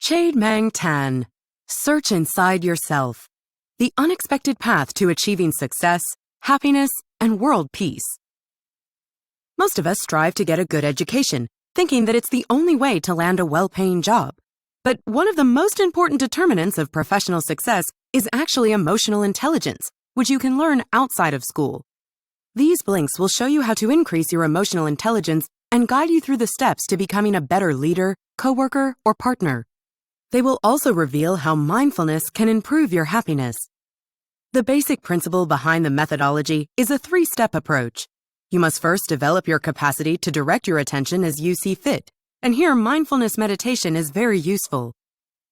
Chade Mang Tan. Search inside yourself. The unexpected path to achieving success, happiness, and world peace. Most of us strive to get a good education, thinking that it's the only way to land a well-paying job. But one of the most important determinants of professional success is actually emotional intelligence, which you can learn outside of school. These blinks will show you how to increase your emotional intelligence and guide you through the steps to becoming a better leader, coworker, or partner. They will also reveal how mindfulness can improve your happiness. The basic principle behind the methodology is a three-step approach. You must first develop your capacity to direct your attention as you see fit, and here mindfulness meditation is very useful.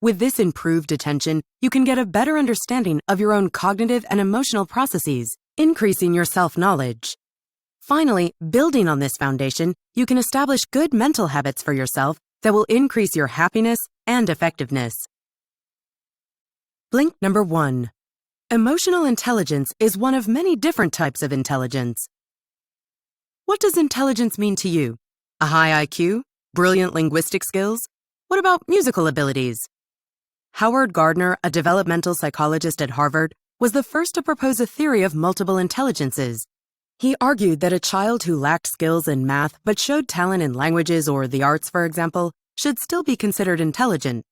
With this improved attention, you can get a better understanding of your own cognitive and emotional processes, increasing your self-knowledge. Finally, building on this foundation, you can establish good mental habits for yourself that will increase your happiness and effectiveness. Blink number 1. Emotional intelligence is one of many different types of intelligence. What does intelligence mean to you? A high IQ? Brilliant linguistic skills? What about musical abilities? Howard Gardner, a developmental psychologist at Harvard, was the first to propose a theory of multiple intelligences. He argued that a child who lacked skills in math but showed talent in languages or the arts, for example, should still be considered intelligent.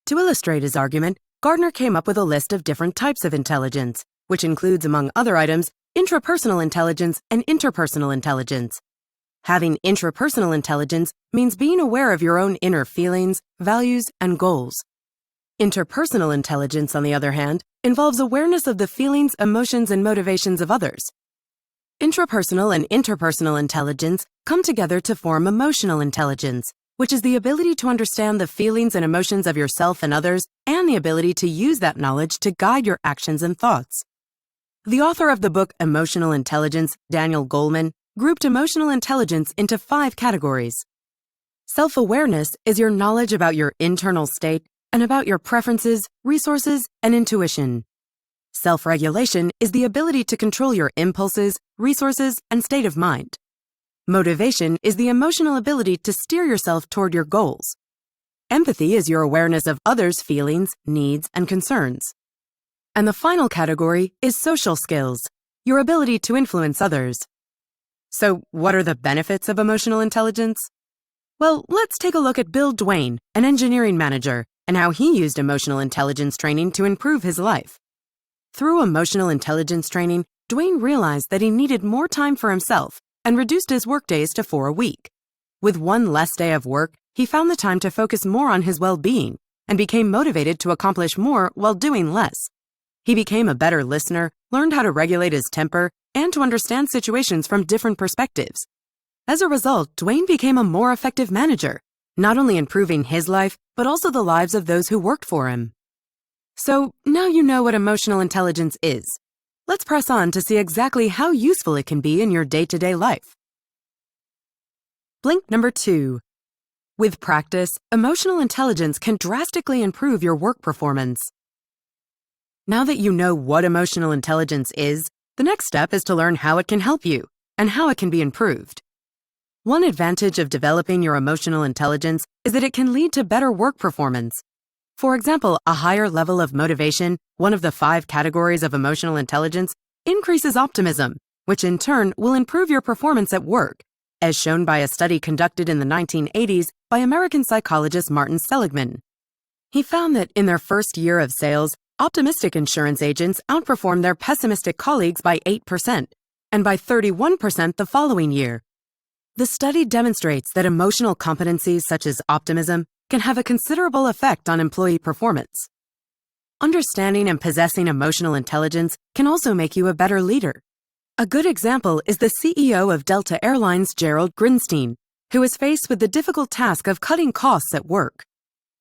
To illustrate his argument, Gardner came up with a list of different types of intelligence, which includes, among other items, intrapersonal intelligence and interpersonal intelligence. Having intrapersonal intelligence means being aware of your own inner feelings, values, and goals. Interpersonal intelligence, on the other hand, involves awareness of the feelings, emotions, and motivations of others. Intrapersonal and interpersonal intelligence come together to form emotional intelligence, which is the ability to understand the feelings and emotions of yourself and others, and the ability to use that knowledge to guide your actions and thoughts. The author of the book Emotional Intelligence, Daniel Goleman, grouped emotional intelligence into 5 categories. Self-awareness is your knowledge about your internal state and about your preferences, resources, and intuition. Self-regulation is the ability to control your impulses, resources, and state of mind. Motivation is the emotional ability to steer yourself toward your goals. Empathy is your awareness of others' feelings, needs, and concerns. And the final category is social skills, your ability to influence others. So, what are the benefits of emotional intelligence? Well, let's take a look at Bill Dwayne, an engineering manager, and how he used emotional intelligence training to improve his life. Through emotional intelligence training, Dwayne realized that he needed more time for himself and reduced his workdays to 4 a week. With one less day of work, he found the time to focus more on his well-being and became motivated to accomplish more while doing less. He became a better listener, learned how to regulate his temper, and to understand situations from different perspectives. As a result, Dwayne became a more effective manager, not only improving his life, but also the lives of those who worked for him. So, now you know what emotional intelligence is. Let's press on to see exactly how useful it can be in your day-to-day life. Blink number 2. With practice, emotional intelligence can drastically improve your work performance. Now that you know what emotional intelligence is, the next step is to learn how it can help you and how it can be improved. One advantage of developing your emotional intelligence is that it can lead to better work performance. For example, a higher level of motivation, one of the 5 categories of emotional intelligence, increases optimism, which in turn will improve your performance at work, as shown by a study conducted in the 1980s by American psychologist Martin Seligman. He found that in their first year of sales, optimistic insurance agents outperformed their pessimistic colleagues by 8%, and by 31% the following year. The study demonstrates that emotional competencies such as optimism can have a considerable effect on employee performance. Understanding and possessing emotional intelligence can also make you a better leader. A good example is the CEO of Delta Airlines, Gerald Grinstein, who was faced with the difficult task of cutting costs at work.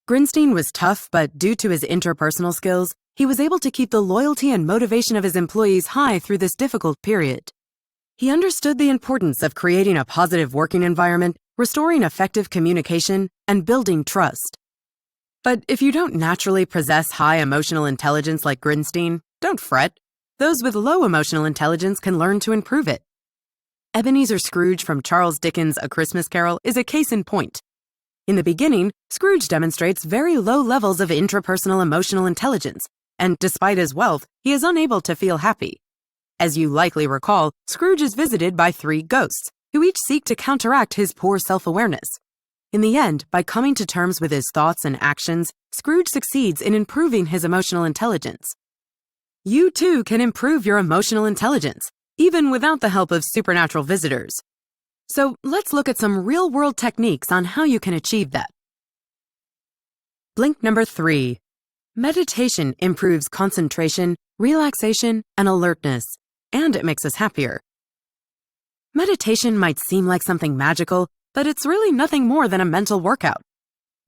Grinstein was tough, but due to his interpersonal skills, he was able to keep the loyalty and motivation of his employees high through this difficult period. He understood the importance of creating a positive working environment, restoring effective communication, and building trust. But if you don't naturally possess high emotional intelligence like Grinstein, don't fret. Those with low emotional intelligence can learn to improve it. Ebenezer Scrooge from Charles Dickens' A Christmas Carol is a case in point. In the beginning, Scrooge demonstrates very low levels of intrapersonal emotional intelligence, and despite his wealth, he is unable to feel happy. As you likely recall, Scrooge is visited by 3 ghosts, who each seek to counteract his poor self-awareness. In the end, by coming to terms with his thoughts and actions, Scrooge succeeds in improving his emotional intelligence. You too can improve your emotional intelligence, even without the help of supernatural visitors. So let's look at some real-world techniques on how you can achieve that. Blink number 3. Meditation improves concentration, relaxation, and alertness, and it makes us happier. Meditation might seem like something magical, but it's really nothing more than a mental workout.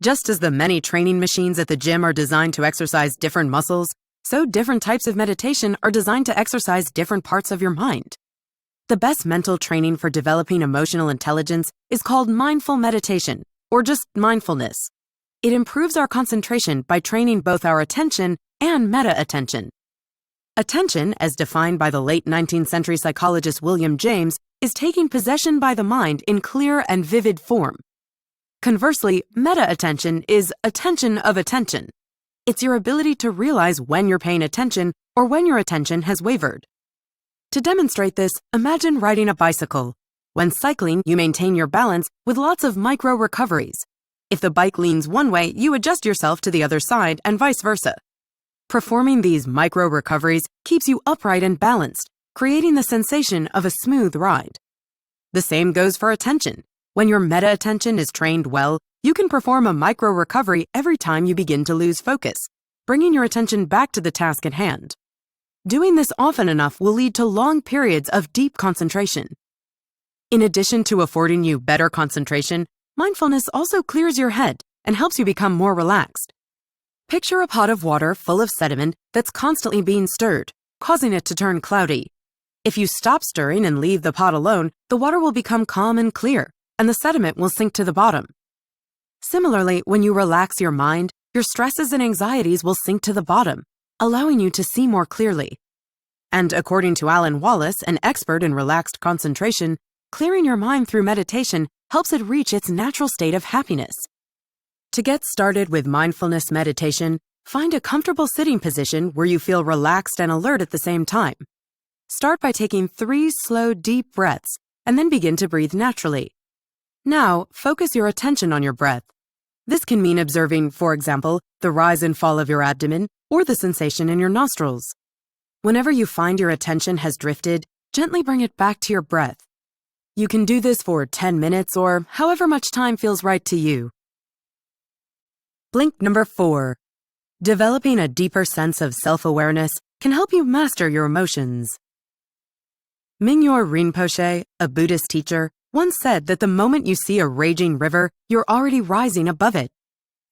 Just as the many training machines at the gym are designed to exercise different muscles, so different types of meditation are designed to exercise different parts of your mind. The best mental training for developing emotional intelligence is called mindful meditation, or just mindfulness. It improves our concentration by training both our attention and meta-attention. Attention, as defined by the late 19th century psychologist William James, is taking possession by the mind in clear and vivid form. Conversely, meta-attention is attention of attention. It's your ability to realize when you're paying attention or when your attention has wavered. To demonstrate this, imagine riding a bicycle. When cycling, you maintain your balance with lots of micro-recoveries. If the bike leans one way, you adjust yourself to the other side and vice versa. Performing these micro-recoveries keeps you upright and balanced, creating the sensation of a smooth ride. The same goes for attention. When your meta-attention is trained well, you can perform a micro-recovery every time you begin to lose focus, bringing your attention back to the task at hand. Doing this often enough will lead to long periods of deep concentration. In addition to affording you better concentration, mindfulness also clears your head and helps you become more relaxed. Picture a pot of water full of sediment that's constantly being stirred, causing it to turn cloudy. If you stop stirring and leave the pot alone, the water will become calm and clear, and the sediment will sink to the bottom. Similarly, when you relax your mind, your stresses and anxieties will sink to the bottom, allowing you to see more clearly. And according to Alan Wallace, an expert in relaxed concentration, clearing your mind through meditation helps it reach its natural state of happiness. To get started with mindfulness meditation, find a comfortable sitting position where you feel relaxed and alert at the same time. Start by taking 3 slow, deep breaths, and then begin to breathe naturally. Now, focus your attention on your breath. This can mean observing, for example, the rise and fall of your abdomen or the sensation in your nostrils. Whenever you find your attention has drifted, gently bring it back to your breath. You can do this for 10 minutes or however much time feels right to you. Blink number 4. Developing a deeper sense of self-awareness can help you master your emotions. Mingyur Rinpoche, a Buddhist teacher, once said that the moment you see a raging river, you're already rising above it.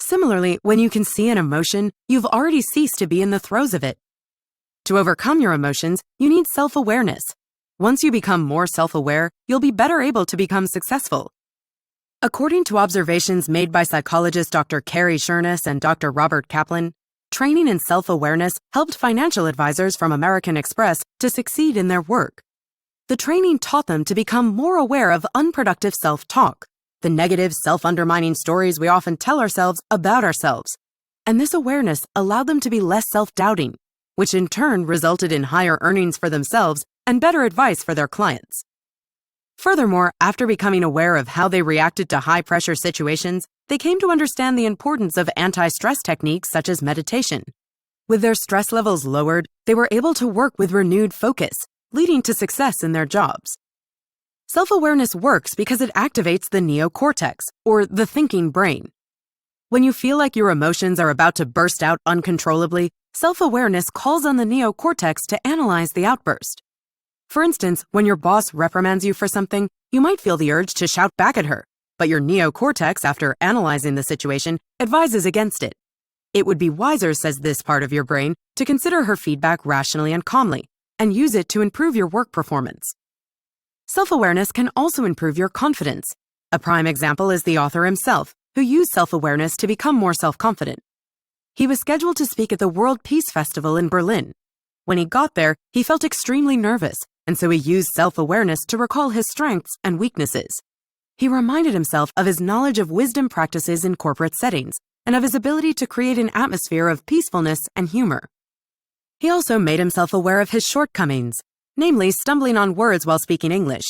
Similarly, when you can see an emotion, you've already ceased to be in the throes of it. To overcome your emotions, you need self-awareness. Once you become more self-aware, you'll be better able to become successful. According to observations made by psychologist Dr. Carrie Sherness and Dr. Robert Kaplan, training in self-awareness helped financial advisors from American Express to succeed in their work. The training taught them to become more aware of unproductive self-talk, the negative, self-undermining stories we often tell ourselves about ourselves. And this awareness allowed them to be less self-doubting, which in turn resulted in higher earnings for themselves and better advice for their clients. Furthermore, after becoming aware of how they reacted to high-pressure situations, they came to understand the importance of anti-stress techniques such as meditation. With their stress levels lowered, they were able to work with renewed focus, leading to success in their jobs. Self-awareness works because it activates the neocortex, or the thinking brain. When you feel like your emotions are about to burst out uncontrollably, self-awareness calls on the neocortex to analyze the outburst. For instance, when your boss reprimands you for something, you might feel the urge to shout back at her, but your neocortex, after analyzing the situation, advises against it. It would be wiser, says this part of your brain, to consider her feedback rationally and calmly, and use it to improve your work performance. Self-awareness can also improve your confidence. A prime example is the author himself, who used self-awareness to become more self-confident. He was scheduled to speak at the World Peace Festival in Berlin. When he got there, he felt extremely nervous, and so he used self-awareness to recall his strengths and weaknesses. he reminded himself of his knowledge of wisdom practices in corporate settings and of his ability to create an atmosphere of peacefulness and humor. He also made himself aware of his shortcomings, namely stumbling on words while speaking English,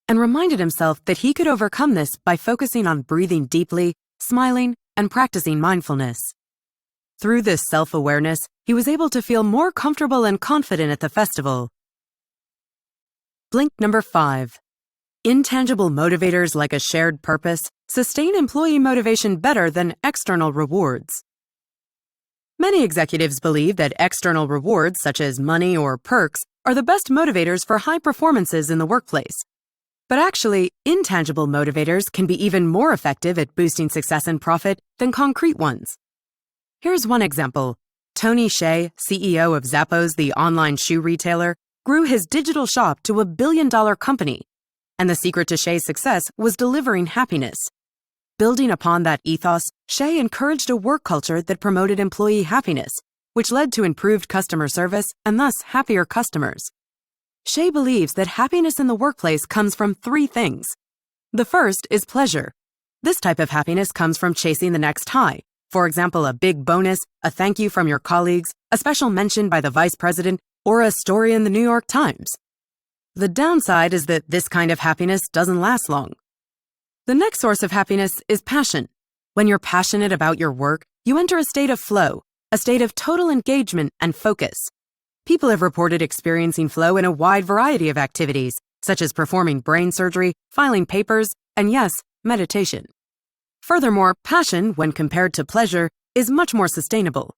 and reminded himself that he could overcome this by focusing on breathing deeply, smiling, and practicing mindfulness. Through this self-awareness, he was able to feel more comfortable and confident at the festival. Blink number 5. Intangible motivators like a shared purpose sustain employee motivation better than external rewards. Many executives believe that external rewards, such as money or perks, are the best motivators for high performances in the workplace. But actually, intangible motivators can be even more effective at boosting success and profit than concrete ones. Here's one example. Tony Hsieh, CEO of Zappos, the online shoe retailer, grew his digital shop to $1 billion company. And the secret to Hsieh's success was delivering happiness. Building upon that ethos, Hsieh encouraged a work culture that promoted employee happiness, which led to improved customer service and thus happier customers. Hsieh believes that happiness in the workplace comes from 3 things. The first is pleasure. This type of happiness comes from chasing the next high. For example, a big bonus, a thank you from your colleagues, a special mention by the vice president, or a story in the New York Times. The downside is that this kind of happiness doesn't last long. The next source of happiness is passion. When you're passionate about your work, you enter a state of flow, a state of total engagement and focus. People have reported experiencing flow in a wide variety of activities, such as performing brain surgery, filing papers, and yes, meditation. Furthermore, passion, when compared to pleasure, is much more sustainable.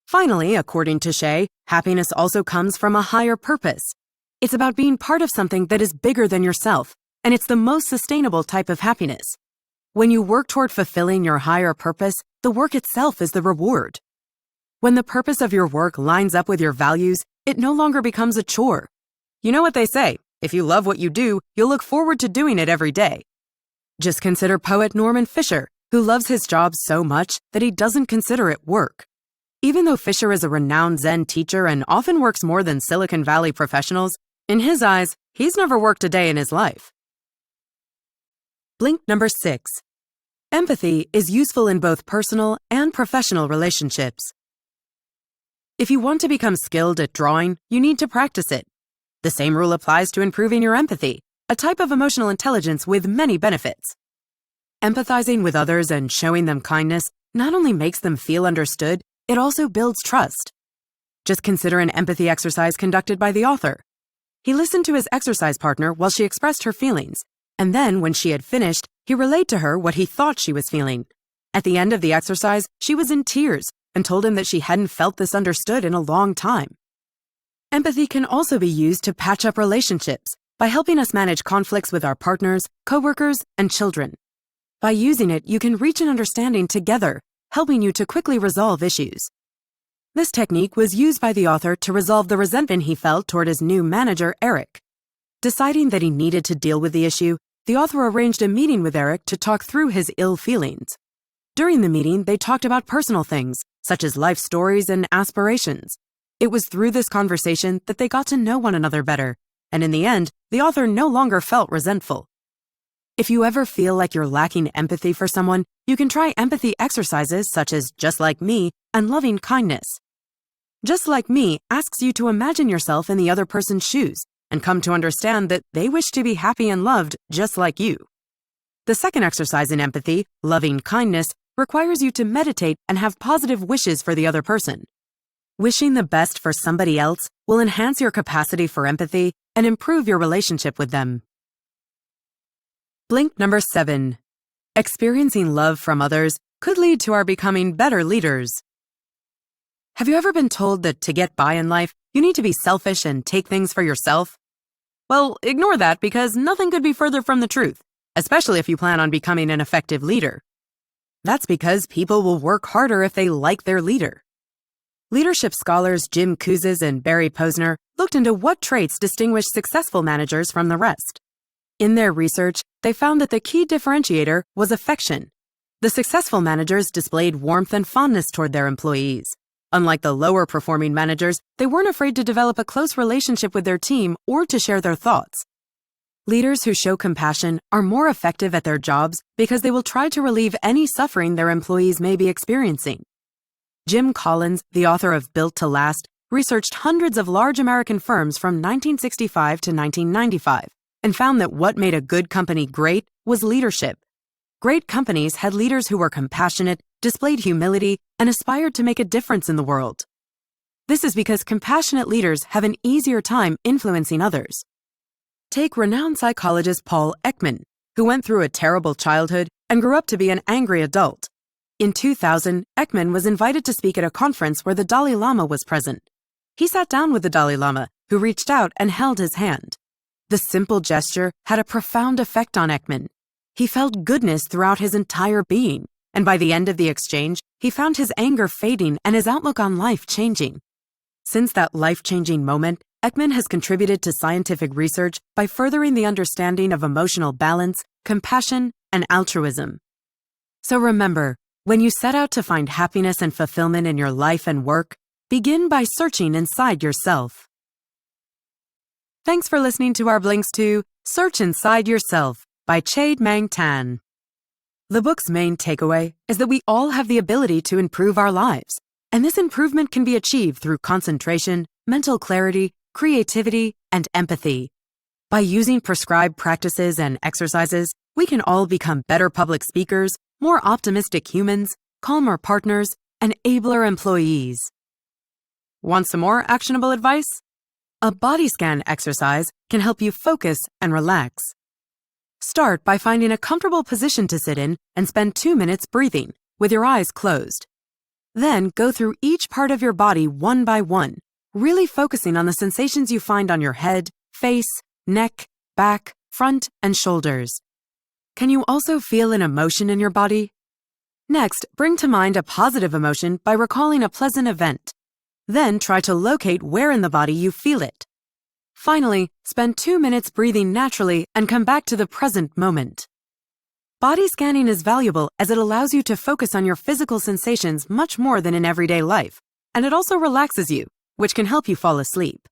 Finally, according to Hsieh, happiness also comes from a higher purpose. It's about being part of something that is bigger than yourself, and it's the most sustainable type of happiness. When you work toward fulfilling your higher purpose, the work itself is the reward. When the purpose of your work lines up with your values, it no longer becomes a chore. You know what they say, if you love what you do, you'll look forward to doing it every day. Just consider poet Norman Fisher, who loves his job so much that he doesn't consider it work. Even though Fisher is a renowned Zen teacher and often works more than Silicon Valley professionals, in his eyes, he's never worked a day in his life. Blink number 6. Empathy is useful in both personal and professional relationships. If you want to become skilled at drawing, you need to practice it. The same rule applies to improving your empathy, a type of emotional intelligence with many benefits. Empathizing with others and showing them kindness not only makes them feel understood, it also builds trust. Just consider an empathy exercise conducted by the author. He listened to his exercise partner while she expressed her feelings, and then, when she had finished, he relayed to her what he thought she was feeling. At the end of the exercise, she was in tears and told him that she hadn't felt this understood in a long time. Empathy can also be used to patch up relationships by helping us manage conflicts with our partners, coworkers, and children. By using it, you can reach an understanding together, helping you to quickly resolve issues. This technique was used by the author to resolve the resentment he felt toward his new manager, Eric. Deciding that he needed to deal with the issue, the author arranged a meeting with Eric to talk through his ill feelings. During the meeting, they talked about personal things, such as life stories and aspirations. It was through this conversation that they got to know one another better, and in the end, the author no longer felt resentful. If you ever feel like you're lacking empathy for someone, you can try empathy exercises such as Just Like Me and Loving Kindness. Just Like Me asks you to imagine yourself in the other person's shoes and come to understand that they wish to be happy and loved just like you. The second exercise in empathy, Loving Kindness, requires you to meditate and have positive wishes for the other person. Wishing the best for somebody else will enhance your capacity for empathy and improve your relationship with them. Blink number 7. Experiencing love from others could lead to our becoming better leaders. Have you ever been told that to get by in life, you need to be selfish and take things for yourself? Well, ignore that because nothing could be further from the truth, especially if you plan on becoming an effective leader. That's because people will work harder if they like their leader. Leadership scholars Jim Kouzes and Barry Posner looked into what traits distinguish successful managers from the rest. In their research, they found that the key differentiator was affection. The successful managers displayed warmth and fondness toward their employees. Unlike the lower-performing managers, they weren't afraid to develop a close relationship with their team or to share their thoughts. Leaders who show compassion are more effective at their jobs because they will try to relieve any suffering their employees may be experiencing. Jim Collins, the author of Built to Last, researched hundreds of large American firms from 1965 to 1995 and found that what made a good company great was leadership. Great companies had leaders who were compassionate, displayed humility, and aspired to make a difference in the world. This is because compassionate leaders have an easier time influencing others. Take renowned psychologist Paul Ekman, who went through a terrible childhood and grew up to be an angry adult. In 2000, Ekman was invited to speak at a conference where the Dalai Lama was present. He sat down with the Dalai Lama, who reached out and held his hand. The simple gesture had a profound effect on Ekman. He felt goodness throughout his entire being, and by the end of the exchange, he found his anger fading and his outlook on life changing. Since that life-changing moment, Ekman has contributed to scientific research by furthering the understanding of emotional balance, compassion, and altruism. So remember, when you set out to find happiness and fulfillment in your life and work, begin by searching inside yourself. Thanks for listening to our blinks to Search Inside Yourself by Chade Mang Tan. The book's main takeaway is that we all have the ability to improve our lives, and this improvement can be achieved through concentration, mental clarity, creativity, and empathy. By using prescribed practices and exercises, we can all become better public speakers, more optimistic humans, calmer partners, and abler employees. Want some more actionable advice? A body scan exercise can help you focus and relax. Start by finding a comfortable position to sit in and spend 2 minutes breathing, with your eyes closed. Then go through each part of your body one by one, really focusing on the sensations you find on your head, face, neck, back, front, and shoulders. Can you also feel an emotion in your body? Next, bring to mind a positive emotion by recalling a pleasant event. Then try to locate where in the body you feel it. Finally, spend 2 minutes breathing naturally and come back to the present moment. Body scanning is valuable as it allows you to focus on your physical sensations much more than in everyday life, and it also relaxes you, which can help you fall asleep.